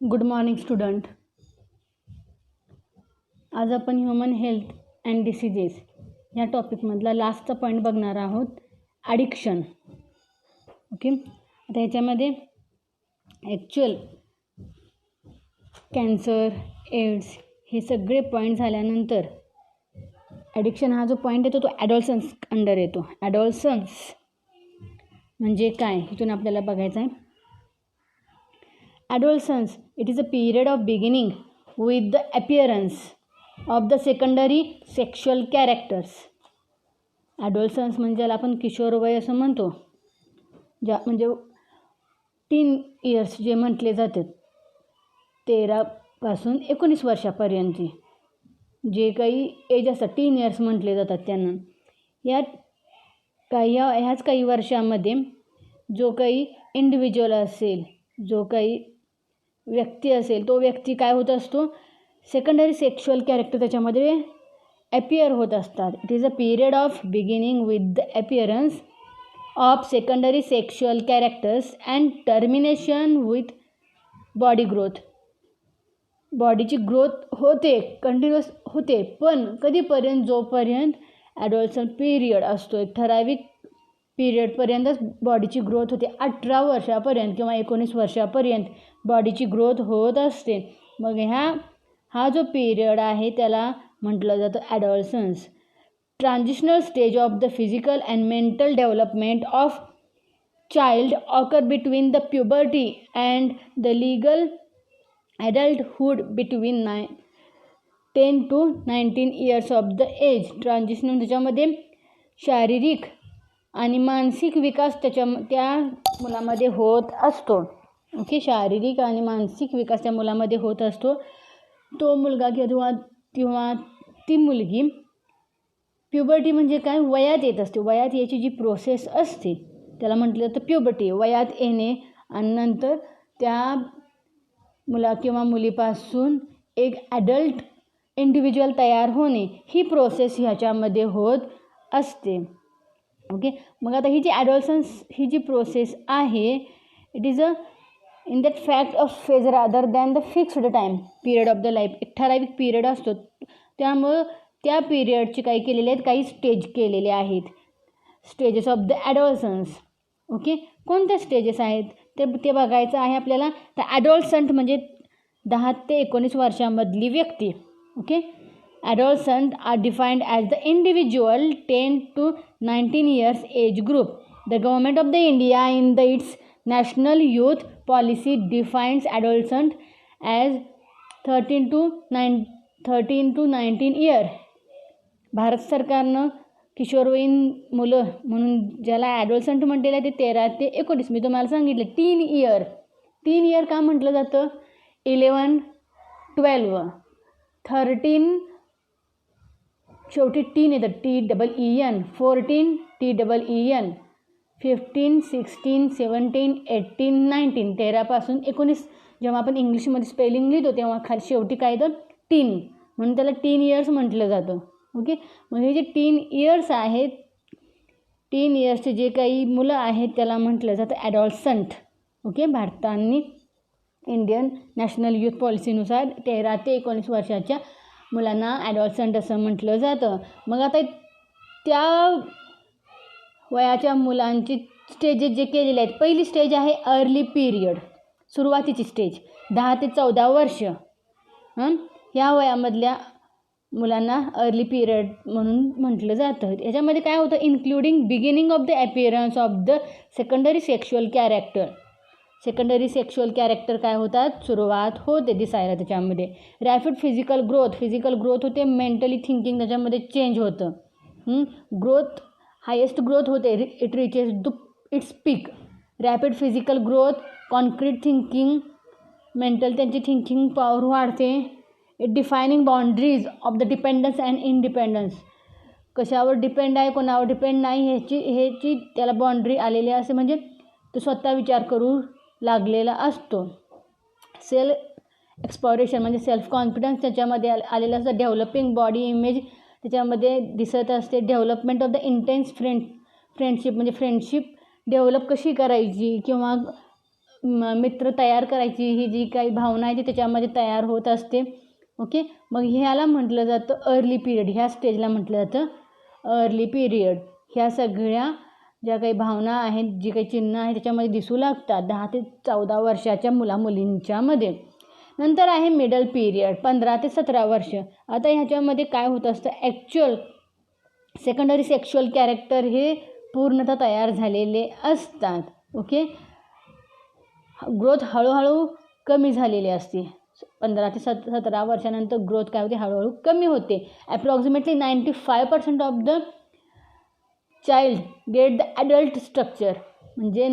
Good morning student. आज आपण human health and diseases या टॉपिकमधला लास्टचा पॉईंट बघणार आहोत, ॲडिक्शन. ओके, आता ह्याच्यामध्ये ॲक्च्युअल कॅन्सर, एड्स हे सगळे पॉईंट झाल्यानंतर ॲडिक्शन हा जो पॉईंट येतो तो ॲडॉलसन्स अंडर येतो. ॲडॉलसन्स म्हणजे काय इथून आपल्याला बघायचं आहे. Adolescence, it is a period of beginning with the appearance of the secondary sexual characters. Adolescence म्हणजे ज्याला आपण किशोरवय असं म्हणतो, म्हणजे टीन इयर्स जे म्हटले जातात, 13 पासून 19 वर्षापर्यंतची जे काही एज असतात, टीन इयर्स म्हटले जातात त्यांना. ह्याच काही वर्षामध्ये जो काही इंडिव्हिज्युअल असेल, जो काही व्यक्ती असेल, तो व्यक्ती काय होत असतो, सेकंडरी सेक्शुअल कॅरेक्टर त्याच्यामध्ये ॲपियर होत असतात. It is a period of beginning with the appearance of secondary sexual characters and termination with body growth. बॉडीची ग्रोथ होते, कंटिन्युअस होते, पण कधीपर्यंत, जोपर्यंत ॲडॉलसंट पिरियड असतो, एक ठराविक पिरियडपर्यंतच बॉडीची ग्रोथ होते. 18 वर्षापर्यंत किंवा 19 वर्षापर्यंत बॉडीची ग्रोथ होत असते. मग हा जो पिरियड आहे त्याला म्हटलं जातं adolescence. Transitional stage of the physical and mental development of child occur between the puberty and the legal adulthood between 10 to 19 years of the age. Transitional त्याच्यामध्ये शारीरिक आणि मानसिक विकास त्या मुलामध्ये होत असतो. ओके, शारीरिक आणि मानसिक विकास त्या मुलामध्ये होत असतो. तो मुलगा किंवा ती मुलगी प्युबर्टी म्हणजे काय, वयात येत असते. वयात याची जी प्रोसेस असते त्याला म्हटलं जातं प्युबर्टी, वयात येणे. आणि नंतर त्या मुला किंवा मुलीपासून एक ॲडल्ट इंडिव्हिज्युअल तयार होणे, ही प्रोसेस ह्याच्यामध्ये होत असते. ओके, मग आता ही जी ॲडॉलसन्स ही जी प्रोसेस आहे, it is in that fact of phase rather than the fixed time period of the life. एक ठराविक पिरियड असतो, त्यामुळं त्या पिरियडचे काही केलेले आहेत, काही स्टेज केलेले आहेत, stages of the adolescence. Okay, कोणत्या स्टेजेस आहेत ते बघायचं आहे आपल्याला. तर ॲडॉलसंट म्हणजे 10 ते 19 वर्षामधली व्यक्ती. Okay, adolescents are defined as the individual 10 to 19 years age group. The government of the India in its national youth policy defines adolescent as 13 to 19 year. Bharat सरकारनं किशोरवयीन मुलं म्हणून ज्याला ॲडॉलसंट म्हटलेलं आहे ते 13 ते 19. मी तुम्हाला सांगितलं टीन इयर का म्हटलं जातं. 11, 12, 13 शेवटी टीन येतं, TEEN, 14 TEEN, 15, 16, 17, 18, 19, 13 पासून 19. जेव्हा आपण इंग्लिशमध्ये स्पेलिंग लिहितो तेव्हा शेवटी काय येतं, टीन, म्हणून त्याला टीन इयर्स म्हटलं जातं. ओके, मग हे जे टीन इयर्स आहेत, टीन इयर्सचे जे काही मुलं आहेत त्याला म्हटलं जातं ॲडॉलसंट. ओके, भारताने इंडियन नॅशनल यूथ पॉलिसीनुसार 13 ते 19 वर्षाच्या मुलांना ॲडॉलसंट असं म्हटलं जातं. मग आता त्या वयाच्या मुलांची स्टेजेस जे केलेले आहेत, पहिली स्टेज आहे अर्ली पिरियड, सुरुवातीची स्टेज 10 ते 14 वर्ष. ह्या वयामधल्या मुलांना अर्ली पिरियड म्हणून म्हटलं जातं. याच्यामध्ये काय होतं, including beginning of the appearance of the secondary sexual character. Secondary sexual character काय होतात, सुरुवात होते दिसायला त्याच्यामध्ये. रॅपिड फिजिकल ग्रोथ होते. मेंटली थिंकिंग त्याच्यामध्ये चेंज होतं. ग्रोथ, हायेस्ट ग्रोथ होते. It reaches its peak. Rapid physical growth, concrete thinking, mental त्यांची थिंकिंग पॉवर वाढते. It defining boundaries of the dependence and independence. कशावर डिपेंड आहे, कोणावर डिपेंड नाही ह्याची त्याला बाउंड्री आलेली असते, म्हणजे तो स्वतः विचार करू लागलेला असतो. सेल्फ एक्सप्लोरेशन म्हणजे सेल्फ कॉन्फिडन्स त्याच्यामध्ये आलेलं असतं. डेव्हलपिंग बॉडी इमेज त्याच्यामध्ये दिसत असते. Development of the intense friendship म्हणजे फ्रेंडशिप डेव्हलप कशी करायची, किंवा मित्र तयार करायची ही जी काही भावना आहे ती त्याच्यामध्ये तयार होत असते. ओके, मग ह्याला म्हटलं जातं अर्ली पिरियड. ह्या स्टेजला म्हटलं जातं अर्ली पिरियड. ह्या सगळ्या ज्या काही भावना आहेत, जी काही चिन्ह आहे त्याच्यामध्ये दिसू लागतात 10 ते 14 वर्षाच्या मुलींच्यामध्ये. नंतर आहे मिडल पिरियड 15 ते 17 वर्ष. आता ह्याच्यामध्ये काय होत असतं, ॲक्च्युअल सेकंडरी सेक्शुअल कॅरेक्टर हे पूर्णतः तयार झालेले असतात. ओके, ग्रोथ हळूहळू कमी झालेली असते. 15 ते 17 वर्षानंतर ग्रोथ काय होते, हळूहळू कमी होते. Approximately 95% of the child get the adult structure. म्हणजे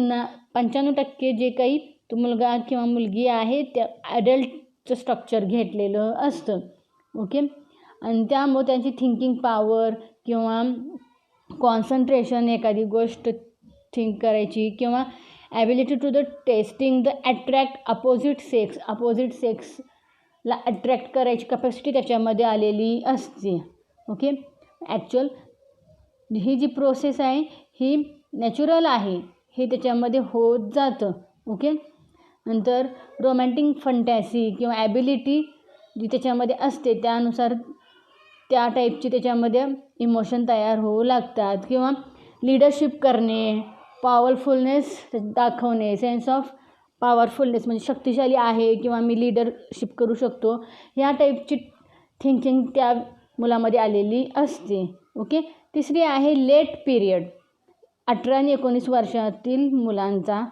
95% जे काही तो मुलगा किंवा मुलगी आहे त्या ॲडल्टचं स्ट्रक्चर घेतलेलं असतं. ओके, आणि त्यामुळे त्यांची थिंकिंग पॉवर किंवा कॉन्सन्ट्रेशन, एखादी गोष्ट थिंक करायची, किंवा ability to the testing the attract opposite सेक्सला अट्रॅक्ट करायची कपॅसिटी त्याच्यामध्ये आलेली असते. ओके, ॲक्च्युअल ही जी प्रोसेस आहे ही नॅचरल आहे, हे त्याच्यामध्ये होत जातं. ओके, नंतर रोमॅन्टिक फंटॅसी किंवा ॲबिलिटी जी त्याच्यामध्ये असते त्यानुसार त्या टाईपची त्याच्यामध्ये इमोशन तयार होऊ लागतात. किंवा लिडरशिप करणे, पॉवरफुलनेस दाखवणे, सेन्स ऑफ पॉवरफुलनेस म्हणजे शक्तिशाली आहे किंवा मी लिडरशिप करू शकतो, ह्या टाईपची थिंकिंग त्या मुलामध्ये आलेली असते. ओके, तिसरी आहे लेट पिरियड. 18 आणि 19 वर्षातील मुलांचा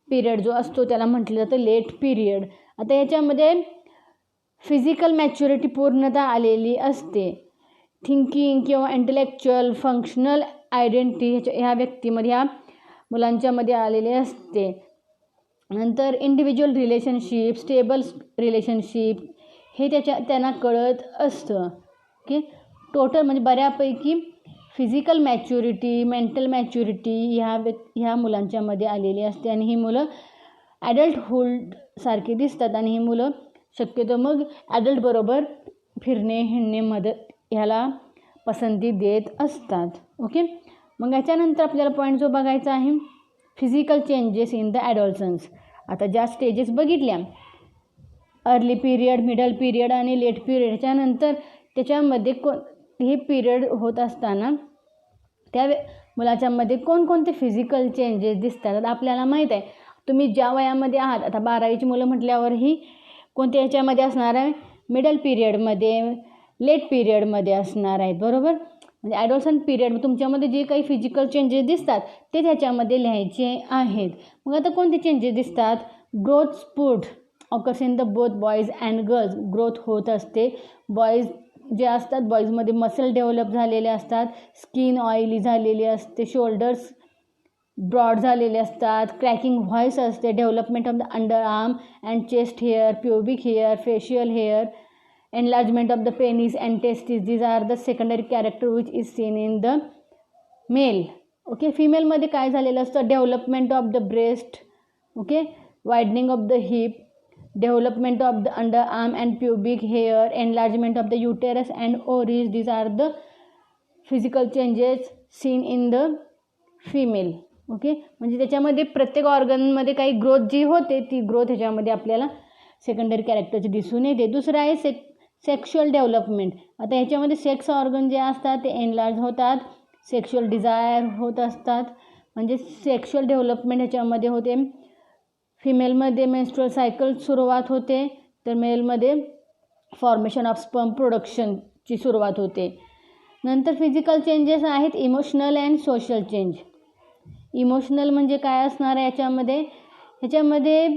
पिरियड जो असतो त्याला म्हटलं जातं लेट पिरियड. आता ह्याच्यामध्ये फिजिकल मॅच्युरिटी पूर्णतः आलेली असते. थिंकिंग किंवा इंटेलेक्च्युअल फंक्शनल आयडेंटिटी ह्या व्यक्तीमध्ये, ह्या मुलांच्यामध्ये आलेले असते. नंतर इंडिव्हिज्युअल रिलेशनशिप, स्टेबल रिलेशनशिप हे त्यांना कळत असतं. ओके, टोटल म्हणजे बऱ्यापैकी फिजिकल मॅच्युरिटी, मेंटल मॅच्युरिटी ह्या मुलांच्यामध्ये आलेली असते. आणि ही मुलं ॲडल्टहूडसारखी दिसतात. आणि ही मुलं शक्यतो मग ॲडल्टबरोबर फिरणे, हिंडणे ह्याला पसंती देत असतात. ओके, मग याच्यानंतर आपल्याला पॉईंट जो बघायचा आहे physical changes in the adolescence. आता ज्या स्टेजेस बघितल्या, अर्ली पिरियड, मिडल पिरियड आणि लेट पिरियड, ह्याच्यानंतर त्याच्यामध्ये हे पिरियड होत असताना त्या मुलाच्यामध्ये कोणकोणते फिजिकल चेंजेस दिसतात. आता आपल्याला माहीत आहे तुम्ही ज्या वयामध्ये आहात, आता 12वीची मुलं म्हटल्यावरही कोणत्या ह्याच्यामध्ये असणार आहे, मिडल पिरियडमध्ये, लेट पिरियडमध्ये असणार आहेत, बरोबर. म्हणजे ॲडॉलसंट पिरियड तुमच्यामध्ये जे काही फिजिकल चेंजेस दिसतात ते त्याच्यामध्ये लिहायचे आहेत. मग आता कोणते चेंजेस दिसतात, growth spurt occurs in the both boys and girls. Growth होत असते. बॉईज जे असतात, बॉईजमध्ये मसल डेव्हलप झालेले असतात, स्किन ऑइली झालेली असते, शोल्डर्स ब्रॉड झालेले असतात, क्रॅकिंग व्हॉइस असते, development of the under arm and chest hair, pubic hair, facial hair, enlargement of the penis and testes. These are the secondary character which is seen in the male. Okay, फिमेलमध्ये काय झालेलं असतं, development of the breast, okay, widening of the hip, development of the under arm and pubic hair, enlargement of the uterus and ovaries. These are the physical changes seen in the female. Okay, म्हणजे त्याच्यामध्ये प्रत्येक ऑर्गनमध्ये काही growth जी होते ती growth ह्याच्यामध्ये आपल्याला secondary कॅरेक्टरची दिसून येते. दुसरं आहे सेक्शुअल डेव्हलपमेंट. आता ह्याच्यामध्ये सेक्स ऑर्गन जे असतात ते एनलार्ज होतात, सेक्शुअल डिझायर होत असतात. म्हणजे सेक्शुअल डेव्हलपमेंट ह्याच्यामध्ये होते. फिमेलमध्ये मेन्स्ट्रुअल सायकल सुरुवात होते, तर मेलमध्ये फॉर्मेशन ऑफ स्पर्म प्रोडक्शनची सुरुवात होते. नंतर फिजिकल चेंजेस आहेत emotional and social change. Emotional म्हणजे काय असणार आहे ह्याच्यामध्ये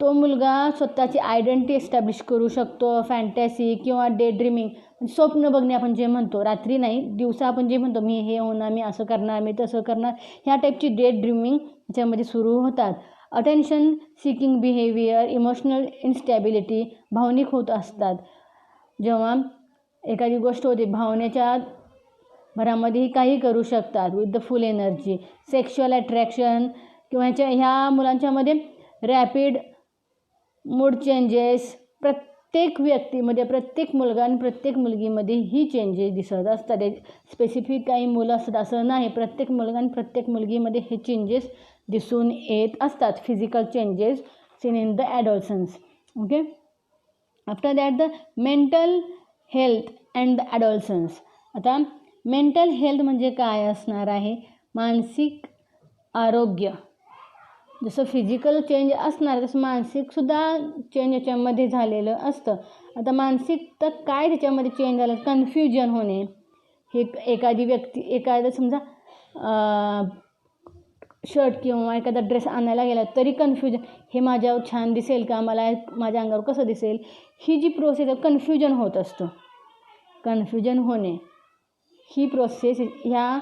तो मुलगा स्वतःची आयडेंटिटी एस्टॅब्लिश करू शकतो. फॅन्टॅसी किंवा डे ड्रीमिंग म्हणजे स्वप्न बघणे, आपण जे म्हणतो, रात्री नाही दिवसा आपण जे म्हणतो मी हे होणार, मी असं करणार, मी तसं करणार, ह्या टाईपची डे ड्रीमिंग ह्याच्यामध्ये सुरू होतात. Attention seeking behaviour, emotional instability, भावनिक होत असतात. जेव्हा एखादी गोष्ट होते भावनेच्या भरामध्येही काही करू शकतात with the full energy. Sexual attraction किंवा ह्या मुलांच्यामध्ये रॅपिड मूड चेंजेस, प्रत्येक व्यक्तीमध्ये, प्रत्येक मुलगा आणि प्रत्येक मुलगीमध्ये ही चेंजेस दिसत असतात. स्पेसिफिक काही मुलं असतात असं नाही, प्रत्येक मुलगा आणि प्रत्येक मुलगीमध्ये हे चेंजेस दिसून येत असतात. Physical changes seen in the adolescence. Okay. After that the mental health and the adolescence. आता मेंटल हेल्थ म्हणजे काय असणार आहे? मानसिक आरोग्य. जसं फिजिकल चेंज असणार तसं मानसिकसुद्धा चेंज याच्यामध्ये झालेलं असतं. आता मानसिक तर काय त्याच्यामध्ये चेंज झालं? कन्फ्युजन होणे. हे एखादी व्यक्ती एखादं समजा शर्ट किंवा एखादा ड्रेस आणायला गेला तरी कन्फ्युजन, हे माझ्यावर छान दिसेल का, मला माझ्या अंगावर कसं दिसेल, ही जी प्रोसेस आहे कन्फ्युजन होत असतं. कन्फ्युजन होणे ही प्रोसेस ह्या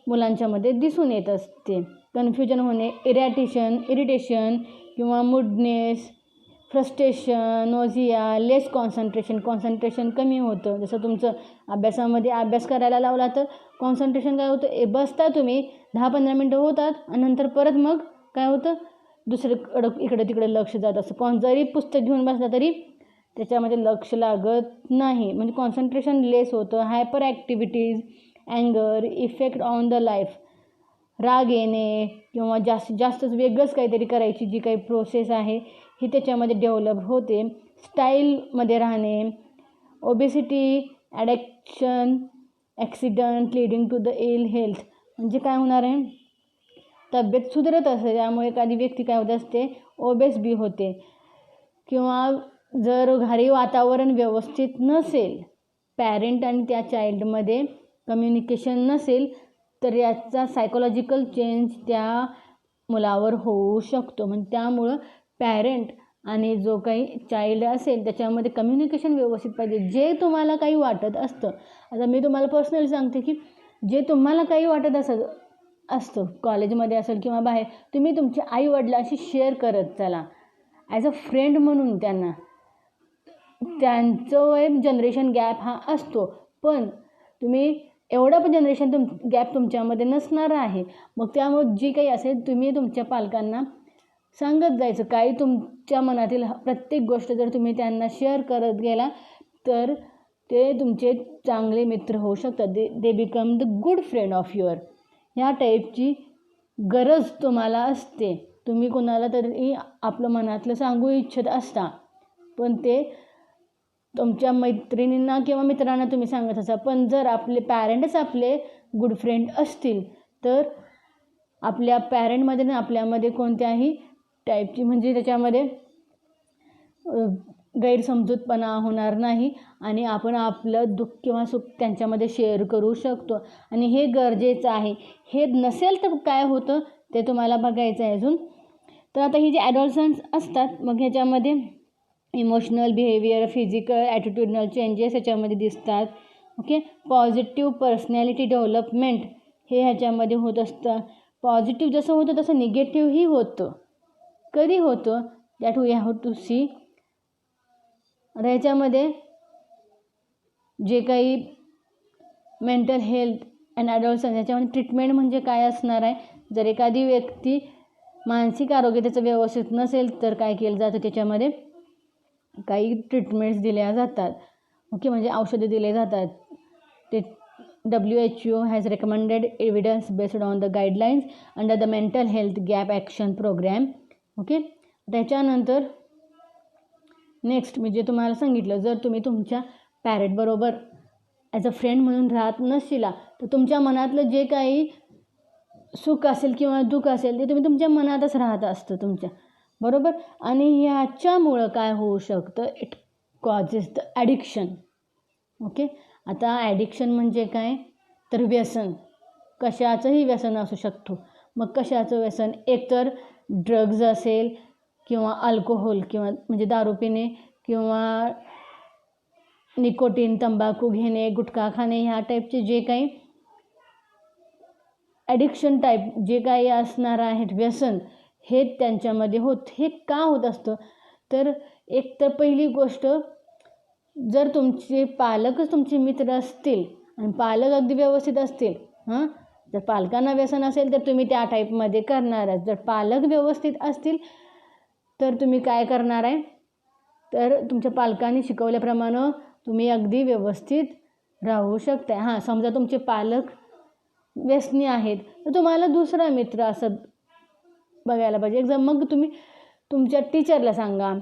मुलांच्यामध्ये दिसून येत असते. कन्फ्युजन होणे, इरिटेशन किंवा मूडनेस, फ्रस्ट्रेशन, नोझिया, लेस कॉन्सन्ट्रेशन कमी होतं. जसं तुमचं अभ्यासामध्ये अभ्यास करायला लावला तर कॉन्सन्ट्रेशन काय होतं, बसता तुम्ही 10-15 मिनटं होतात आणि नंतर परत मग काय होतं, दुसरीकडं इकडं तिकडे लक्ष जात असतं. जरी पुस्तक घेऊन बसला तरी त्याच्यामध्ये लक्ष लागत नाही, म्हणजे कॉन्सन्ट्रेशन लेस होतं. हायपर ॲक्टिव्हिटीज, अँगर, इफेक्ट ऑन द लाईफ, राग येणे किंवा जास्तच वेगळंच काहीतरी करायची जी काही प्रोसेस आहे ही त्याच्यामध्ये डेव्हलप होते. स्टाईलमध्ये राहणे, obesity, addiction, accident leading to the ill health. म्हणजे काय होणार आहे, तब्येत सुधारत असते त्यामुळे एखादी व्यक्ती काय होत असते, ओबेस बी होते. किंवा जर घरी वातावरण व्यवस्थित नसेल, पॅरेंट आणि त्या चाइल्डमध्ये कम्युनिकेशन नसेल तर याचा सायकोलॉजिकल चेंज त्या मुलावर होऊ शकतो. म्हणजे त्यामुळं पॅरेंट आणि जो काही चाइल्ड असेल त्याच्यामध्ये कम्युनिकेशन व्यवस्थित पाहिजे. जे तुम्हाला काही वाटत असतं, आता मी तुम्हाला पर्सनली सांगते की जे तुम्हाला काही वाटत असतं कॉलेजमध्ये असेल किंवा बाहेर, तुम्ही तुमच्या आईवडिलांशी शेअर करत चला ॲज अ फ्रेंड म्हणून. त्यांचं जनरेशन गॅप हा असतो, पण तुम्ही एवढा पण जनरेशन गॅप तुमच्यामध्ये नसणार आहे. मग त्यामुळे जी काही असेल तुम्ही तुमच्या पालकांना सांगत जायचं. काही तुमच्या मनातील प्रत्येक गोष्ट जर तुम्ही त्यांना शेअर करत गेला तर ते तुमचे चांगले मित्र होऊ शकतात. They become the good friend of your. ह्या टाईपची गरज तुम्हाला असते. तुम्ही कोणाला तरी आपलं मनातलं सांगू इच्छित असता, पण ते तुमच्या मैत्रिणींना किंवा मित्रांना तुम्ही सांगत असा. पण जर आपले पॅरेंटच आपले गुड फ्रेंड असतील तर आपल्या पॅरेंटमध्ये आणि आपल्यामध्ये कोणत्याही टाईपची म्हणजे त्याच्यामध्ये गैरसमजूतपणा होणार नाही आणि आपण आपलं दुःख किंवा सुख त्यांच्यामध्ये शेअर करू शकतो आणि हे गरजेचं आहे. हे नसेल तर काय होतं ते तुम्हाला बघायचं आहे अजून. तर आता ही जे ॲडॉलसन्स असतात मग ह्याच्यामध्ये इमोशनल, बिहेवियर, फिजिकल, ॲटिट्यूडनल चेंजेस ह्याच्यामध्ये दिसतात. ओके. पॉझिटिव्ह पर्सनॅलिटी डेव्हलपमेंट हे ह्याच्यामध्ये होत असतं. पॉझिटिव्ह जसं होतं तसं निगेटिव्हही होतं. कधी होतं that we have to see. आता ह्याच्यामध्ये जे काही मेंटल हेल्थ अँड ॲडॉलसन्स ह्याच्यामध्ये ट्रीटमेंट म्हणजे काय असणार आहे, जर एखादी व्यक्ती मानसिक आरोग्य त्याचं व्यवस्थित नसेल तर काय केलं जातं, त्याच्यामध्ये काही ट्रीटमेंट्स दिल्या जातात. ओके. म्हणजे औषधे दिले जातात. ते WHO has recommended evidence based on the guidelines under the mental health gap action programme. Okay. त्याच्यानंतर नेक्स्ट मी जे तुम्हाला सांगितलं, जर तुम्ही तुमच्या पॅरेंटबरोबर ॲज अ फ्रेंड म्हणून राहत नसशिला तर तुमच्या मनातलं जे काही सुख असेल किंवा दुःख असेल ते तुम्ही तुमच्या मनातच राहत असतं तुमच्या बरोबर. आणि ह्याच्यामुळं काय होऊ शकतं, it causes the addiction. Okay. आता ॲडिक्शन म्हणजे काय, तर व्यसन. कशाचंही व्यसन असू शकतो. मग कशाचं व्यसन, एकतर ड्रग्ज असेल किंवा अल्कोहोल किंवा म्हणजे दारू पिणे किंवा निकोटीन, तंबाखू घेणे, गुटखा खाणे, ह्या टाईपचे जे काही ॲडिक्शन टाईप जे काही असणार आहेत व्यसन हे त्यांच्यामध्ये हे का होत असतं, तर एक तर पहिली गोष्ट, जर तुमचे पालकच तुमचे मित्र असतील आणि पालक अगदी व्यवस्थित असतील, जर पालकांना व्यसन असेल तर तुम्ही त्या टाईपमध्ये करणारच. जर पालक व्यवस्थित असतील तर तुम्ही काय करणार आहे, तर तुमच्या पालकांनी शिकवल्याप्रमाणे तुम्ही अगदी व्यवस्थित राहू शकता. समजा तुमचे पालक व्यसनी आहेत तर तुम्हाला दुसरा मित्र असं बघायला पाहिजे. जर मग तुम्ही तुमच्या टीचरला सांगा.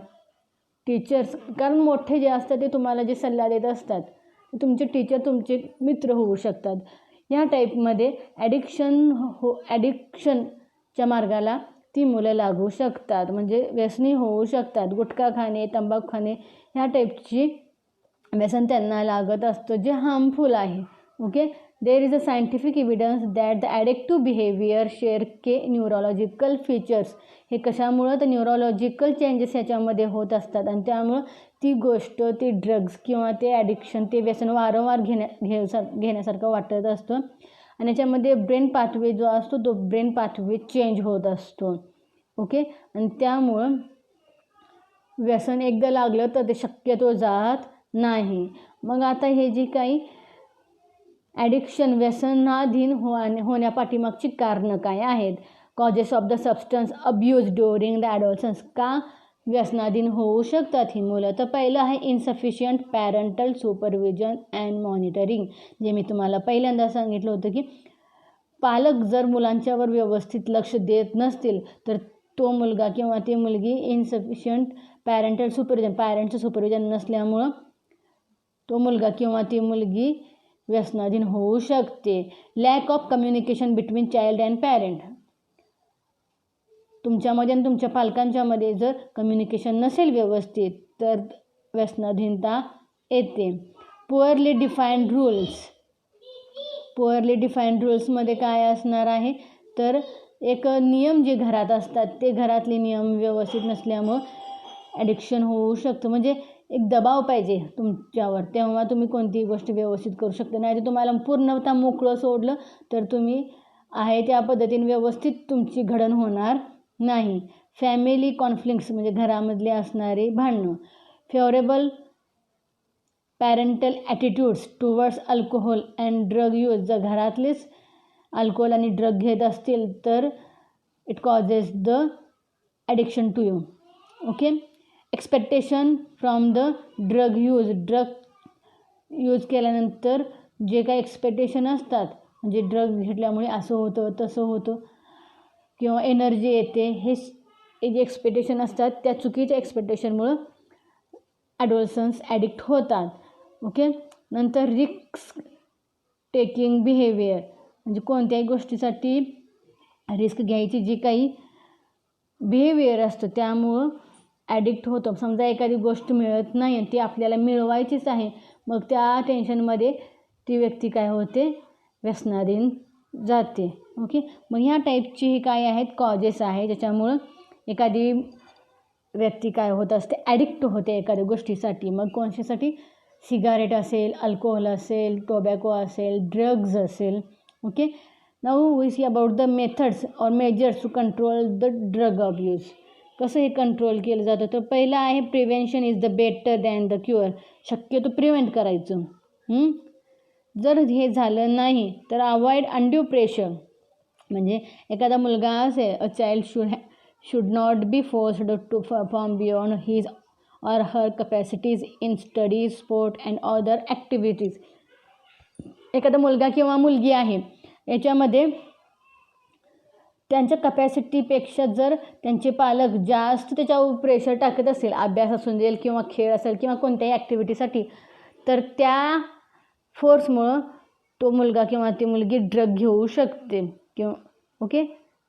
टीचर्स, कारण मोठे जे असतात ते तुम्हाला जे सल्ला देत असतात तुमचे टीचर तुमचे मित्र होऊ शकतात. ह्या टाईपमध्ये ॲडिक्शनच्या मार्गाला ती मुलं लागू शकतात, म्हणजे व्यसनी होऊ शकतात. गुटखा खाणे, तंबाखू खाणे ह्या टाईपची व्यसन त्यांना लागत असतं जे हार्मफुल आहे. Okay, there is a scientific evidence that the addictive behaviour share K neurological features. हे कशामुळं तर न्यूरोलॉजिकल चेंजेस ह्याच्यामध्ये होत असतात आणि त्यामुळं ती गोष्ट, ते ड्रग्ज किंवा ते ॲडिक्शन, ते व्यसन वारंवार घेण्यासारखं वाटत असतं आणि याच्यामध्ये ब्रेन पाथवे जो असतो तो ब्रेन पाथवे चेंज होत असतो. ओके, आणि त्यामुळं व्यसन एकदा लागलं तर ते शक्यतो जात नाही. मग आता हे जी काही ॲडिक्शन व्यसनाधीन होण्यापाठीमागची कारणं काय आहेत? Causes of the substance abuse during the adolescence. का व्यसनाधीन होऊ शकतात ही मुलं? तर पहिलं आहे insufficient parental supervision and monitoring. जे मी तुम्हाला पहिल्यांदा सांगितलं होतं की पालक जर मुलांच्यावर व्यवस्थित लक्ष देत नसतील तर तो मुलगा किंवा ती मुलगी इन्सफिशियंट पॅरेंटल सुपरविजन, पॅरेंटचं सुपरविजन नसल्यामुळं तो मुलगा किंवा ती मुलगी व्यसनाधीन होऊ शकते. Lack of communication between child and parent. तुमच्यामध्ये आणि तुमच्या पालकांच्यामध्ये जर कम्युनिकेशन नसेल व्यवस्थित तर व्यसनाधीनता येते. Poorly defined rules. Poorly defined रूल्समध्ये काय असणार आहे तर एक नियम जे घरात असतात ते घरातले नियम व्यवस्थित नसल्यामुळं ॲडिक्शन होऊ शकतं. म्हणजे एक दबाव पाहिजे तुमच्यावर, तेव्हा तुम्ही कोणतीही गोष्ट व्यवस्थित करू शकता. नाही तर तुम्हाला पूर्णतः मोकळं सोडलं तर तुम्ही आहे त्या पद्धतीने व्यवस्थित तुमची घडण होणार नाही. फॅमिली कॉन्फ्लिक्ट्स म्हणजे घरामधले असणारे भांडणं. Favourable parental attitudes towards alcohol and drug use. जर घरातलेच अल्कोहोल आणि ड्रग घेत असतील तर it causes the addiction to you. Okay, expectation from the drug use. Drug use केल्यानंतर जे काही एक्सपेक्टेशन असतात, म्हणजे ड्रग घेतल्यामुळे असं होतं तसं होतं किंवा एनर्जी येते, हे जे एक्सपेक्टेशन असतात त्या चुकीच्या एक्सपेक्टेशनमुळं ॲडोलसन्स ॲडिक्ट होतात. ओके, नंतर रिस्क टेकिंग बिहेवियर. म्हणजे कोणत्याही गोष्टीसाठी रिस्क घ्यायची जी काही बिहेवियर असतं त्यामुळं ॲडिक्ट होतो. समजा एखादी गोष्ट मिळत नाही आणि ती आपल्याला मिळवायचीच आहे, मग त्या टेन्शनमध्ये ती व्यक्ती काय होते, व्यसनाधीन जाते. ओके, मग ह्या टाईपची ही काय आहेत कॉजेस आहे ज्याच्यामुळं एखादी व्यक्ती काय होत असते, ॲडिक्ट होते एखाद्या गोष्टीसाठी. मग कोणत्यासाठी? सिगारेट असेल, अल्कोहोल असेल, टोबॅको असेल, ड्रग्ज असेल. Okay, now we see about the methods or measures to control the drug abuse. कसं हे कंट्रोल केलं जातं तर पहिलं आहे prevention is the better than the cure. शक्यतो प्रिव्हेंट करायचं. जर हे झालं नाही तर अवॉइड अनड्यू प्रेशर. म्हणजे एखादा मुलगा असेल, a child should not be forced to perform beyond his or her capacities in studies, sport and other activities. एखादा मुलगा किंवा मुलगी आहे याच्यामध्ये त्यांच्या कपॅसिटीपेक्षा जर त्यांचे पालक जास्त त्याच्यावर प्रेशर टाकत असेल, अभ्यास असून देईल किंवा खेळ असेल किंवा कोणत्याही ॲक्टिव्हिटीसाठी, तर त्या फोर्समुळं तो मुलगा किंवा ती मुलगी ड्रग घेऊ शकते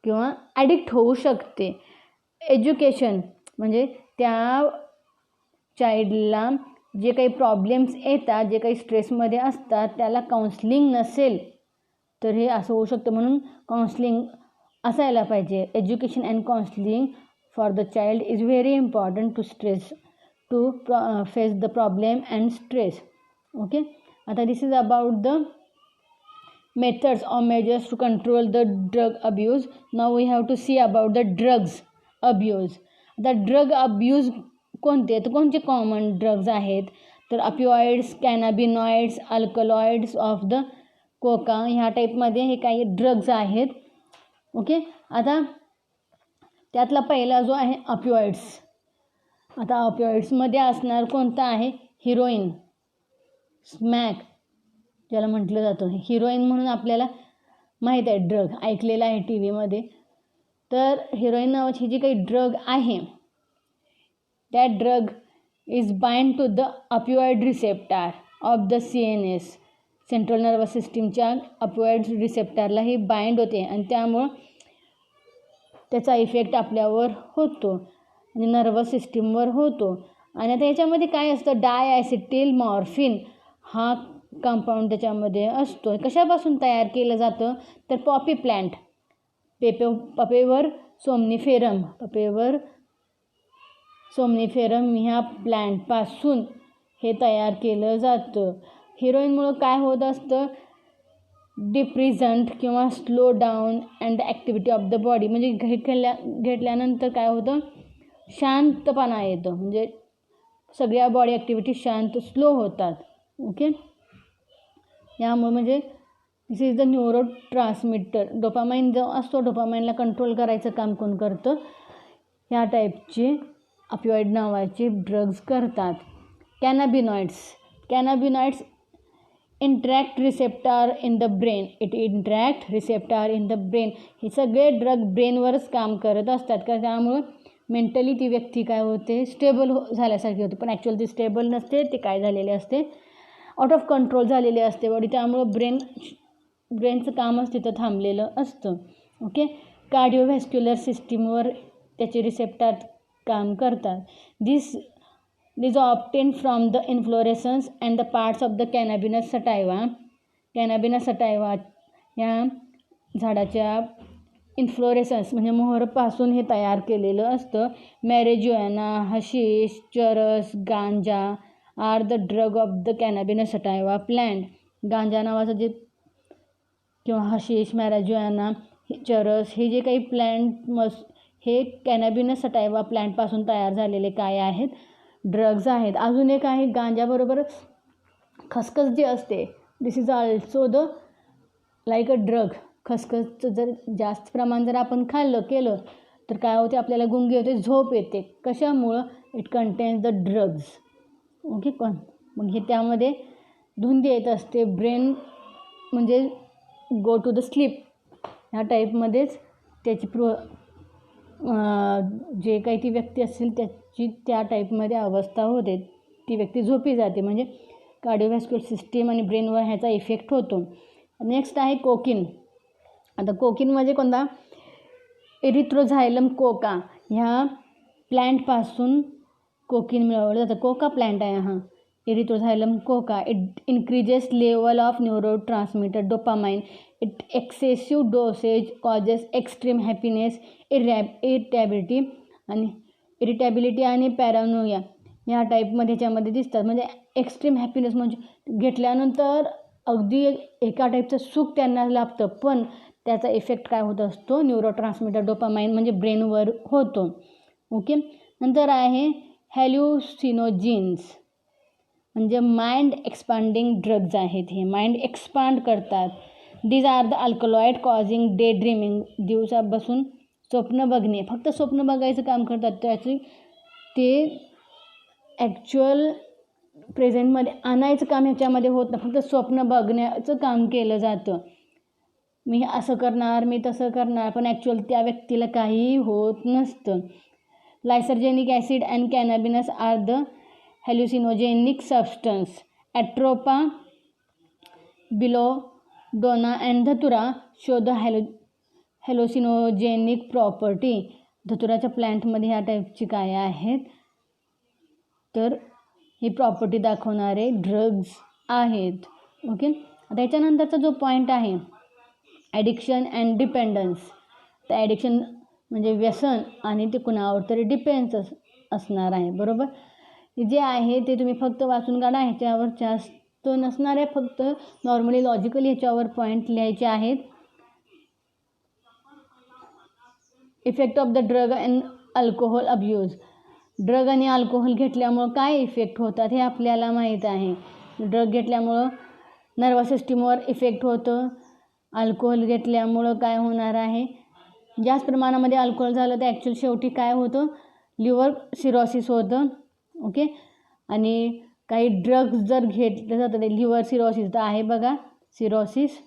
किंवा ॲडिक्ट होऊ शकते. एज्युकेशन म्हणजे त्या चाइल्डला जे काही प्रॉब्लेम्स येतात, जे काही स्ट्रेसमध्ये असतात, त्याला काउन्सलिंग नसेल तर हे असं होऊ शकतं. म्हणून काउन्सलिंग असायला पाहिजे. Education and counselling for the child is very important to face the problem and stress. Okay, आता this is about the methods or measures to control the drug abuse. Now we have to see about the drugs abuse. The drug abuse कोणते तर कोणते common drugs आहेत तर ऑपिओइड्स, कॅनाबिनॉइड्स, alkaloids of the Coca ह्या टाईपमध्ये हे काही ड्रग्ज आहेत. ओके, आता त्यातला पहिला जो आहे ऑपिओइड्स. आता ऑपिओइड्समध्ये असणार कोणता आहे? हिरोईन, स्मॅक ज्याला म्हटलं जातं. हिरोईन म्हणून आपल्याला माहीत आहे ड्रग, ऐकलेला आहे टी व्हीमध्ये. तर हेरोईन नावाची जी काही ड्रग आहे, that drug is bind to the opioid receptor of the CNS, central nervous सिस्टीमच्या ऑपिओइड रिसेप्टरला ही बाइंड होते आणि त्यामुळं त्याचा इफेक्ट आपल्यावर होतो आणि नर्वस सिस्टीमवर होतो. आणि आता याच्यामध्ये काय असतं, डायॲसिटिल मॉर्फिन हा कंपाऊंड त्याच्यामध्ये असतो. कशापासून तयार केलं जातं तर पॉपी प्लॅन्ट, पपेवर सोमनिफेरम ह्या प्लॅन्टपासून हे तयार केलं जातं. हिरोईनमुळं काय होत असतं, डिप्रिझंट किंवा slow down and the activity of the body, म्हणजे घेतल्यानंतर काय होतं, शांतपणा येतो, म्हणजे सगळ्या बॉडी ॲक्टिव्हिटी शांत स्लो होतात. ओके, यामुळे म्हणजे this is the neurotransmitter. Dopamine जो असतो, डोपामाइनला कंट्रोल करायचं काम कोण करतं, ह्या टाईपचे ऑपिओइड नावाचे ड्रग्ज करतात. कॅनाबिनॉइड्स interact receptor in the brain, हे सगळे ड्रग ब्रेनवरच काम करत असतात का, त्यामुळं मेंटली ती व्यक्ती काय होते, स्टेबल झाल्यासारखी होते, पण ॲक्च्युअली ती स्टेबल नसते, ते काय झालेले असते, आउट ऑफ कंट्रोल झालेले असते बॉडी, त्यामुळं ब्रेनचं कामच तिथं थांबलेलं असतं. ओके, कार्डिओव्हॅस्क्युलर सिस्टीमवर त्याचे रिसेप्टर काम करतात. This obtain from the inflorescence and the parts of the cannabis sativa या झाडाच्या इन्फ्लोरेसन्स म्हणजे मोहरपासून हे तयार केलेलं असतं. मॅरेजुआना, hashish, charas, ganja are the drug of the cannabis sativa plant. Ganja नावाचं जे किंवा हशीश, मॅरेजुआना, चरस हे जे काही हे कॅनाबिनस सटायवा प्लॅन्टपासून तयार झालेले काय आहेत, ड्रग्ज आहेत. अजून एक आहे गांजाबरोबर खसखस जे असते, this is also the like a drug. खसखसचं जर जास्त प्रमाण जर आपण केलं तर काय होते, आपल्याला गुंगी होते, झोप येते. कशामुळं, it contains the drugs. Okay, मग हे त्यामध्ये धुंदी येत असते, ब्रेन म्हणजे गो टू द स्लीप ह्या टाईपमध्येच त्याची जे काही ती व्यक्ती असेल त्याची त्या टाईपमध्ये अवस्था होते, ती व्यक्ती झोपी जाते, म्हणजे कार्डिओव्हॅस्क्युलर सिस्टीम आणि ब्रेनवर ह्याचा इफेक्ट होतो. नेक्स्ट आहे कोकीन. आता कोकीन म्हणजे कोणता, एरिथ्रोझायलम कोका ह्या प्लॅन्टपासून कोकीन मिळवलं जातं. कोका प्लॅन्ट आहे हा, erythroxylum coca. It increases level of neurotransmitter dopamine. It excessive dosage causes extreme happiness, irritability आणि पॅरानोया ह्या टाईपमध्ये ह्याच्यामध्ये दिसतात. म्हणजे एक्स्ट्रीम हॅपीनेस म्हणजे घेतल्यानंतर अगदी एका टाईपचं सुख त्यांना लाभतं, पण त्याचा इफेक्ट काय होत असतो, न्यूरोट्रान्समीटर डोपामाइन म्हणजे ब्रेनवर होतो. ओके, नंतर आहे हॅल्युसिनोजिन्स, म्हणजे माइंड एक्सपांडिंग ड्रग्ज आहेत. हे माइंड एक्सपांड करतात. These are the alkaloid causing day dreaming, दिवसा बसून स्वप्न बघणे, फक्त स्वप्न बघायचं काम करतात. ते ॲक्च्युअल प्रेझेंटमध्ये आणायचं काम ह्याच्यामध्ये होत नाही, फक्त स्वप्न बघण्याचं काम केलं जातं. मी असं करणार, मी तसं करणार, पण ॲक्च्युअल त्या व्यक्तीला काहीही होत नसतं. Lysergic acid and cannabis are the hallucinogenic substance. Atropa, belladonna and dhatura show the hallucinogenic property. धतुराच्या प्लॅन्टमध्ये ह्या टाईपची काय आहेत, तर ही प्रॉपर्टी दाखवणारे ड्रग्ज आहेत. ओके, आता याच्यानंतरचा जो पॉईंट आहे ॲडिक्शन अँड डिपेंडन्स. तर ॲडिक्शन म्हणजे व्यसन आणि ते कुणावर तरी डिपेंड्स असणार आहे, बरोबर. जे आहे ते तुम्ही फक्त वाचून काढा, ह्याच्यावर जास्त नसणार आहे, फक्त नॉर्मली लॉजिकली ह्याच्यावर पॉईंट लिहायचे आहेत. Effect of the drug and alcohol abuse. Drug आणि अल्कोहोल घेतल्यामुळं काय इफेक्ट होतात हे आपल्याला माहीत आहे. ड्रग घेतल्यामुळं नर्वस सिस्टीमवर इफेक्ट होतं. अल्कोहोल घेतल्यामुळं काय होणार आहे, जास्त प्रमाणामध्ये अल्कोहोल झालं तर ॲक्च्युअल शेवटी काय होतं, लिव्हर सिरोसिस होतं. ओके, आणि काही ड्रग्ज जर घेतलं जातं ते लिव्हर सिरोसिस तर आहे बघा, cirrhosis.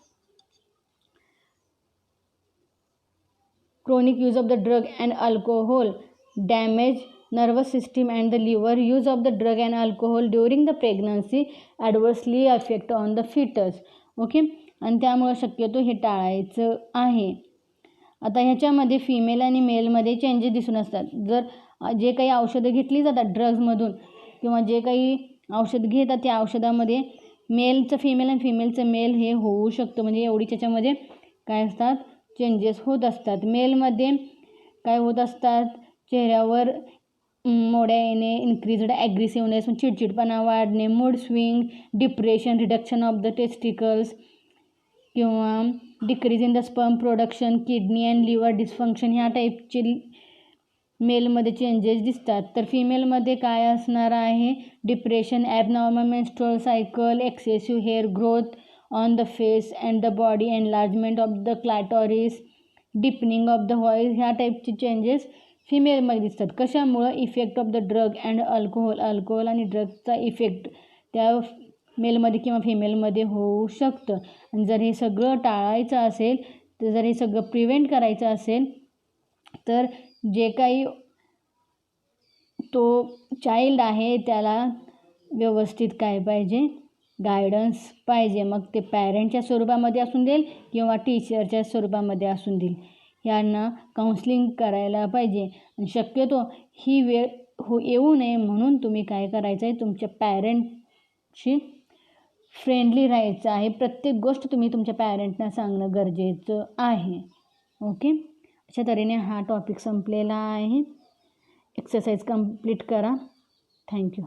chronic use of the drug and alcohol damage nervous system and the liver. Use of the drug and alcohol during the pregnancy adversely affect on the fetus. Okay, आणि त्यामुळे शक्यतो हे टाळायचं आहे. आता ह्याच्यामध्ये फिमेल आणि मेलमध्ये चेंजेस दिसून असतात. जर जे काही औषधं घेतली जातात ड्रग्जमधून किंवा जे काही औषध घेतात त्या औषधामध्ये मेलचं फिमेल आणि फिमेलचं मेल हे होऊ शकतं. म्हणजे एवढी त्याच्यामध्ये काय असतात चेंजेस होत असतात. मेलमध्ये काय होत असतात, चेहऱ्यावर मोड्या येणे, इन्क्रीज्ड ॲग्रेसिव्हनेस, चिडचिडपणा वाढणे, mood swing, depression, reduction of the testicles किंवा decrease in the sperm production, kidney and liver dysfunction ह्या टाईपचे मेलमध्ये चेंजेस दिसतात. तर फिमेलमध्ये काय असणार आहे, depression, abnormal menstrual cycle, excessive hair growth on the face and the body, enlargement of the clitoris, deepening of the voice ह्या टाईपचे changes फिमेलमध्ये दिसतात. कशामुळं, effect of the drug and alcohol आणि ड्रगचा इफेक्ट त्या मेलमध्ये किंवा फिमेलमध्ये होऊ शकतं. आणि जर हे सगळं टाळायचं असेल, तर जर हे सगळं प्रिव्हेंट करायचं असेल तर जे काही तो चाइल्ड आहे त्याला व्यवस्थित काय पाहिजे, गायडन्स पाहिजे. मग ते पॅरेंटच्या स्वरूपामध्ये असून देईल किंवा टीचरच्या स्वरूपामध्ये असून देईल, यांना काउन्सिलिंग करायला पाहिजे. आणि शक्यतो ही वेळ येऊ नये म्हणून तुम्ही काय करायचं आहे, तुमच्या पॅरेंटशी फ्रेंडली राहायचं आहे. प्रत्येक गोष्ट तुम्ही तुमच्या पॅरेंटना सांगणं गरजेचं आहे. ओके, अशा तऱ्हेने हा टॉपिक संपलेला आहे. एक्सरसाइज कंप्लीट करा. थँक्यू.